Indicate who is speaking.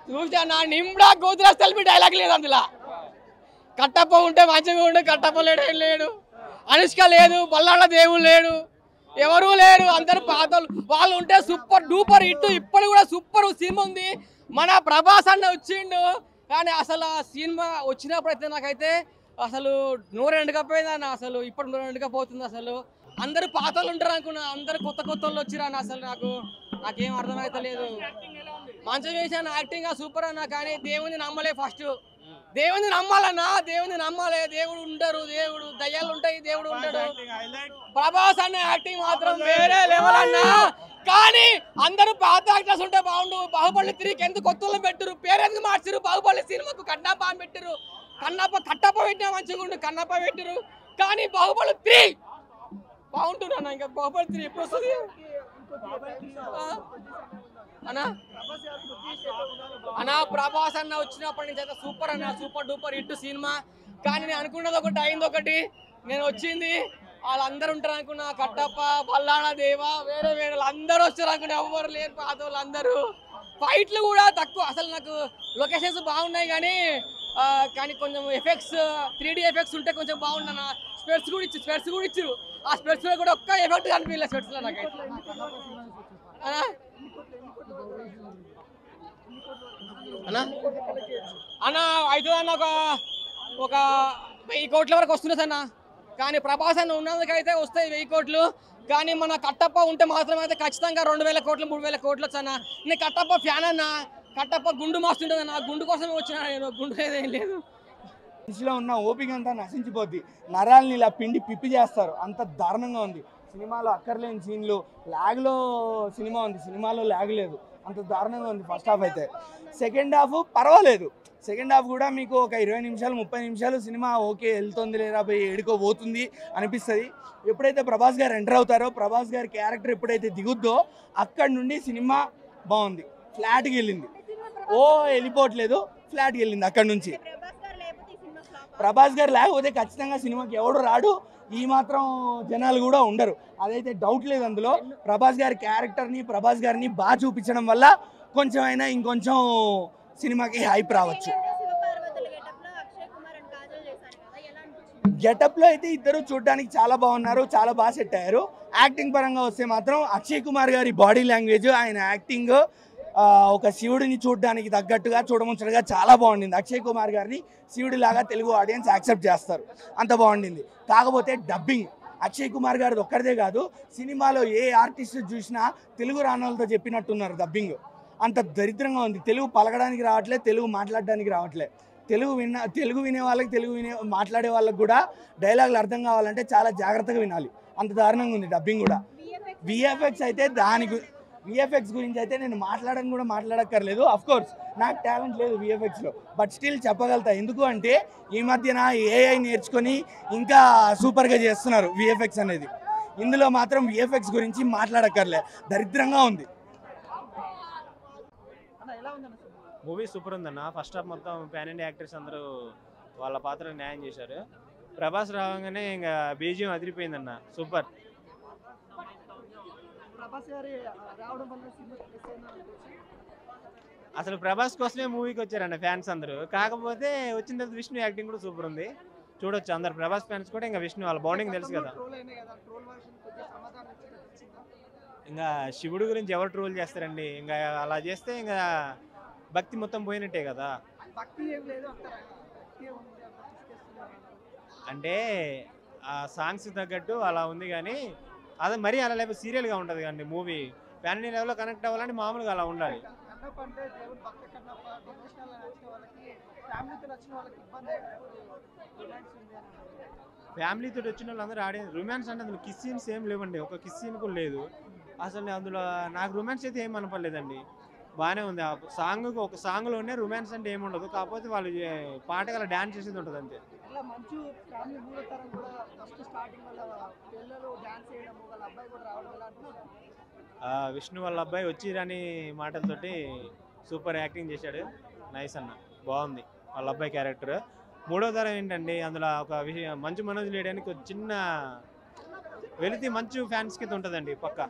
Speaker 1: చూసా నా నిమ్డా గోతురా selfie dialogue లేదు అందులో. కట్టప్ప ఉంటే మంచిగా ఉండు, కట్టప్ప లేడు, అనుష్క లేదు, బల్లాళ్ళ దేవుడు లేడు, ఎవరూ లేరు, అందరు పాతలు. వాళ్ళు ఉంటే సూపర్ డూపర్ హిట్. ఇప్పుడు కూడా సూపర్ సినిమా ఉంది. మన ప్రభాస్ అన్న వచ్చిండు, కానీ అసలు ఆ సినిమా వచ్చినప్పుడు అయితే నాకైతే అసలు నోరు ఎండకపోయిందన్న. అసలు ఇప్పుడు నోరు ఎండకపోతుంది. అసలు అందరు పాతలు ఉంటారు అనుకున్నా, అందరు కొత్త వాళ్ళు వచ్చిరన్న. అసలు నాకేం అర్థమైతే లేదు. మంచిగా చేశాను, యాక్టింగ్ సూపర్ అన్న. కానీ దేవుని నమ్మలే. ఫస్ట్ దేవుని నమ్మాలన్నా, దేవుని నమ్మాలి. దేవుడు ఉంటారు, దేవుడు దయ్యాలు ఉంటాయి, దేవుడు ఉంటాడు. ప్రభాస్ అన్న యాక్టింగ్ మాత్రం వేరే లెవెల్ అన్నా. కానీ అందరూ పాత యాక్టర్స్ ఉంటే బాగుండు. బాహుబలి 3కి ఎందుకు కొత్తలు పెట్టరు, పేరు ఎందుకు మార్చారు? బాహుబలి సినిమాకు కన్నప్ప అని పెట్టారు. కట్టప్ప పెట్టినా మంచిగా ఉండు, కన్నప్ప పెట్టారు. కానీ బాహుబలి 3 బాగుంటున్నా. ఇంకా బాహుబలి 3 ఎప్పుడు వస్తుంది అన్నా? ప్రభాస్ అన్న వచ్చినప్పటి నుంచి అయితే సూపర్ అన్న, సూపర్ డూపర్ హిట్ సినిమా. కానీ నేను అనుకున్నది ఒకటి, అయింది ఒకటి. నేను వచ్చింది వాళ్ళందరూ ఉంటారు అనుకున్నా. కట్టప్ప, బల్లాడ దేవ, వేరే అందరూ వచ్చారు అనుకున్నా. ఎవరు లేరు పాత వాళ్ళు అందరూ. ఫైట్లు కూడా తక్కువ. అసలు నాకు లొకేషన్స్ బాగున్నాయి, కానీ కొంచెం ఎఫెక్ట్స్ 3D ఎఫెక్ట్స్ ఉంటే కొంచెం బాగుండన్న. స్పెట్స్ కూడా ఇచ్చారు. ఆ స్పెట్స్ లో కూడా ఒక్క ఎఫెక్ట్ కనిపించలేదు స్పెట్స్ లో నాకైతే. అన్న అవుతుందన్న, ఒక 1000 కోట్ల వరకు వస్తున్నది అన్న. కానీ ప్రభాస్ అన్న ఉన్నందుకైతే వస్తాయి 1000 కోట్లు. కానీ మన కట్టప్ప ఉంటే మాత్రమే అయితే ఖచ్చితంగా 2000 కోట్లు 3000 కోట్లు వచ్చాన. నేను కట్టప్ప ఫ్యాన్ అన్న. కట్టప్ప గుండు మస్తుంటుంది అన్న. గుండు కోసమే వచ్చిన నేను. గుండు ఏదేం లేదు.
Speaker 2: మనిషిలో ఉన్న ఓపిక అంతా నశించిపోద్ది. నరాల్ని ఇలా పిండి పిప్పి చేస్తారు, అంత దారుణంగా ఉంది. సినిమాలో అక్కర్లేని సీన్లు, ల్యాగ్లో సినిమా ఉంది, సినిమాలో ల్యాగ్ లేదు. అంత దారుణంగా ఉంది ఫస్ట్ హాఫ్ అయితే. సెకండ్ హాఫ్ పర్వాలేదు. సెకండ్ హాఫ్ కూడా మీకు ఒక 20 నిమిషాలు 30 నిమిషాలు సినిమా ఓకే వెళ్తుంది, లేదా పోయి ఏడుకో పోతుంది అనిపిస్తుంది. ఎప్పుడైతే ప్రభాస్ గారు ఎంటర్ అవుతారో, ప్రభాస్ గారి క్యారెక్టర్ ఎప్పుడైతే దిగుద్దో అక్కడి నుండి సినిమా బాగుంది. ఫ్లాట్కి వెళ్ళింది. వెళ్ళిపోవట్లేదు, ఫ్లాట్కి వెళ్ళింది అక్కడి నుంచి. ప్రభాస్ గారు లేకపోతే ఖచ్చితంగా సినిమాకి ఎవడు రాడు, ఈ మాత్రం జనాలు కూడా ఉండరు, అదైతే డౌట్ లేదు అందులో. ప్రభాస్ గారి క్యారెక్టర్ని, ప్రభాస్ గారిని బాగా చూపించడం వల్ల కొంచెం అయినా ఇంకొంచెం సినిమాకి హైప్ రావచ్చు. గెటప్లో అయితే ఇద్దరు చూడడానికి చాలా బాగున్నారు, చాలా బాగా సెట్ అయ్యారు. యాక్టింగ్ పరంగా వస్తే మాత్రం అక్షయ్ కుమార్ గారి బాడీ లాంగ్వేజ్, ఆయన యాక్టింగ్ ఒక శివుడిని చూడడానికి తగ్గట్టుగా చూడముచ్చటగా చాలా బాగుండింది. అక్షయ్ కుమార్ గారిని శివుడిలాగా తెలుగు ఆడియన్స్ యాక్సెప్ట్ చేస్తారు, అంత బాగుండింది. కాకపోతే డబ్బింగ్ అక్షయ్ కుమార్ గారిది ఒక్కరిదే కాదు, సినిమాలో ఏ ఆర్టిస్ట్ చూసినా తెలుగు రానోళ్ళతో చెప్పినట్టున్నారు డబ్బింగ్. అంత దరిద్రంగా ఉంది. తెలుగు పలకడానికి రావట్లేదు, తెలుగు మాట్లాడడానికి రావట్లేదు. తెలుగు వినే వాళ్ళకి, మాట్లాడే వాళ్ళకి కూడా డైలాగులు అర్థం కావాలంటే చాలా జాగ్రత్తగా వినాలి, అంత దారుణంగా ఉంది డబ్బింగ్ కూడా. విఎఫ్ఎక్స్ అయితే విఎఫ్ఎక్స్ గురించి అయితే నేను మాట్లాడక్కర్లేదు. అఫ్కోర్స్ నాకు టాలెంట్ లేదు విఎఫ్ఎక్స్లో, బట్ స్టిల్ చెప్పగలుగుతా. ఎందుకు అంటే ఈ మధ్యన ఏఐ నేర్చుకొని ఇంకా సూపర్గా చేస్తున్నారు విఎఫ్ఎక్స్ అనేది. ఇందులో మాత్రం విఎఫ్ఎక్స్ గురించి మాట్లాడక్కర్లే, దరిద్రంగా ఉంది.
Speaker 3: మూవీ సూపర్ ఉందన్న. ఫస్ట్ హాఫ్ మొత్తం ప్యాన్ ఇండియా యాక్టర్స్ అందరూ వాళ్ళ పాత్ర న్యాయం చేశారు. ప్రభాస్ రాగానే ఇంకా బీజియం అదిరిపోయిందన్న, సూపర్. అసలు ప్రభాస్ కోసమే మూవీకి వచ్చారన్న ఫ్యాన్స్ అందరూ. కాకపోతే వచ్చిన తర్వాత విష్ణు యాక్టింగ్ కూడా సూపర్ ఉంది, చూడొచ్చు అందరు. ప్రభాస్ ఫ్యాన్స్ కూడా ఇంకా విష్ణు వాళ్ళ బౌండింగ్ తెలుసు కదా. ఇంకా శివుడు గురించి ఎవరు ట్రోల్ చేస్తారండి? ఇంకా అలా చేస్తే ఇంకా భక్తి మొత్తం పోయినట్టే కదా. అంటే ఆ సాంగ్స్ తగ్గట్టు అలా ఉంది, కానీ అది మరీ అలా లేకపోతే సీరియల్గా ఉంటుంది కానీ మూవీ ఫ్యామిలీ లెవెల్లో కనెక్ట్ అవ్వాలంటే మామూలుగా అలా ఉండాలి. ఫ్యామిలీతో వచ్చిన వాళ్ళు అందరూ ఆడే రొమాన్స్ అంటే అందులో కిస్ సీన్స్ ఏం లేవండి, ఒక కిస్ సీన్ కూడా లేదు అసలు. అందులో నాకు రొమాన్స్ అయితే ఏం అనపడలేదండి, బాగానే ఉంది. ఆ ఒక సాంగ్లోనే రొమాన్స్ అంటే ఏముండదు, కాకపోతే వాళ్ళు పాటగా అలా డ్యాన్స్ చేసేది ఉంటుంది అంతే. విష్ణు వాళ్ళ అబ్బాయి వచ్చిరని మాటలతోటి సూపర్ యాక్టింగ్ చేశాడు, నైస్ అన్న, బాగుంది వాళ్ళ అబ్బాయి క్యారెక్టర్. మూడో తరం ఏంటండి, అందులో ఒక మంచు మనోజ్ లేడని చిన్న వెలితి మంచు ఫ్యాన్స్ కింద ఉంటుందండి పక్క.